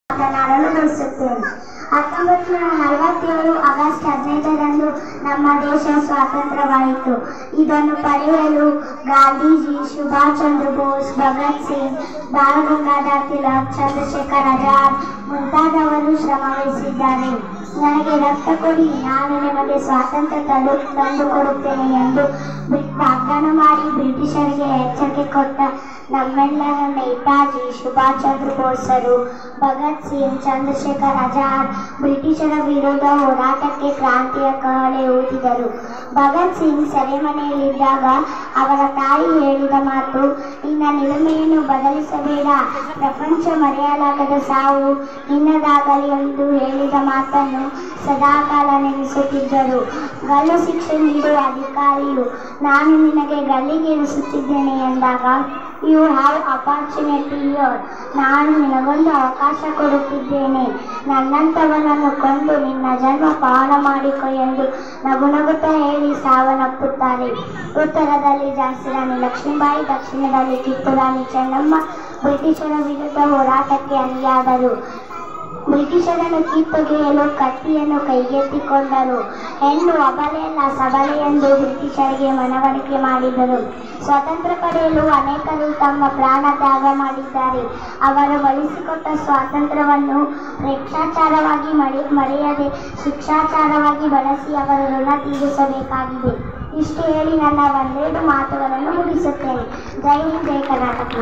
ಮಾತನಾಡಲು ಬಯಸುತ್ತೇನೆ. 1947 ಆಗಸ್ಟ್ 15ರಂದು ನಮ್ಮ ದೇಶ ಸ್ವಾತಂತ್ರ್ಯವಾಯಿತು. ಇದನ್ನು ಪಡೆಯಲು ಗಾಂಧೀಜಿ, ಸುಭಾಷ್ ಚಂದ್ರ ಬೋಸ್, ಭಗತ್ ಸಿಂಗ್, ಬಾಲ ಗಂಗಾಧರ್ ತಿಲಕ್, ಚಂದ್ರಶೇಖರ್ ಆಜಾದ್ ಮುಂತಾದವರು ಶ್ರಮವಹಿಸಿದ್ದಾರೆ. ನನಗೆ ರಕ್ತ ಕೊಡಿ, ನಾನು ನಿಮಗೆ ಸ್ವಾತಂತ್ರ್ಯ ತಂದುಕೊಡುತ್ತೇನೆ ಎಂದು ವಾಗ್ದಾನ ಮಾಡಿ ಬ್ರಿಟಿಷರಿಗೆ ಎಚ್ಚರಿಕೆ ಕೊಟ್ಟ ನಮ್ಮೆಲ್ಲರ ನೇತಾಜಿ ಸುಭಾಷ್ ಚಂದ್ರ ಬೋಸರು, ಭಗತ್ ಸಿಂಗ್, ಚಂದ್ರಶೇಖರ್ ಆಜಾದ್ ಬ್ರಿಟಿಷರ ವಿರುದ್ಧ ಹೋರಾಟಕ್ಕೆ ಕ್ರಾಂತಿಯ ಕಹಳೆ ಊದಿದರು. ಭಗತ್ ಸಿಂಗ್ ಸೆರೆಮನೆಯಲ್ಲಿದ್ದಾಗ ಅವರ ತಾಯಿ ಹೇಳಿದ ಮಾತು, ನಿನ್ನ ನಿಲುಮೆಯನ್ನು ಬದಲಿಸಬೇಡ, ಪ್ರಪಂಚ ಮರೆಯಲಾಗದ ಸಾವು ನಿನ್ನದಾಗಲಿ ಎಂದು ಹೇಳಿದ ಮಾತನ್ನು ಸದಾಕಾಲ ನೆನೆಸುತ್ತಿದ್ದರು. ಗಲ್ಲು ಶಿಕ್ಷೆ ನೀಡುವ ಅಧಿಕಾರಿಯು ನಾನು ನಿನಗೆ ಗಲ್ಲಿಗೇರಿಸುತ್ತಿದ್ದೇನೆ ಎಂದಾಗ, ಯು ಹ್ಯಾವ್ ಅಪಾರ್ಚುನಿಟಿ ಹಿಯರ್, ನಾನು ನಿನಗೊಂದು ಅವಕಾಶ ಕೊಡುತ್ತಿದ್ದೇನೆ, ನನ್ನಂಥವನನ್ನು ಕೊಂದು ನಿನ್ನ ಜನ್ಮ ಪಾವನ ಮಾಡಿಕೊ ಎಂದು ನಗುನಗುತ್ತಾ ಹೇಳಿ ಸಾವನ್ನಪ್ಪುತ್ತಾರೆ. ಉತ್ತರದಲ್ಲಿ ಝಾನ್ಸಿ ರಾಣಿ ಲಕ್ಷ್ಮೀಬಾಯಿ, ದಕ್ಷಿಣದಲ್ಲಿ ಕಿತ್ತೂರು ರಾಣಿ ಚೆನ್ನಮ್ಮ ಬ್ರಿಟಿಷರ ವಿರುದ್ಧ ಹೋರಾಟಕ್ಕೆ ಅಣಿಯಾದರು. ಬ್ರಿಟಿಷರನ್ನು ಕಿತ್ತೊಗೆಯಲು ಕತ್ತಿಯನ್ನು ಕೈಗೆತ್ತಿಕೊಂಡರು. ಹೆಣ್ಣು ಅಬಲೆಯಲ್ಲ ಸಬಲೆ ಎಂದು ಬ್ರಿಟಿಷರಿಗೆ ಮನವರಿಕೆ ಮಾಡಿದರು. ಸ್ವಾತಂತ್ರ್ಯ ಪಡೆಯಲು ಅನೇಕರು ತಮ್ಮ ಪ್ರಾಣ ತ್ಯಾಗ ಮಾಡಿದ್ದಾರೆ. ಅವರು ಗಳಿಸಿಕೊಟ್ಟ ಸ್ವಾತಂತ್ರ್ಯವನ್ನು ಪ್ರೇಕ್ಷಾಚಾರವಾಗಿ ಮರೆಯದೆ ಶಿಕ್ಷಾಚಾರವಾಗಿ ಬಳಸಿ ಅವರ ಋಣ ತೀರಿಸಬೇಕಾಗಿದೆ. ಇಷ್ಟು ಹೇಳಿ ನನ್ನ ಒಂದೆರಡು ಮಾತುಗಳನ್ನು ಮುಗಿಸುತ್ತೇನೆ. ಜೈ ಹಿಂದ್, ಜೈ ಕರ್ನಾಟಕ.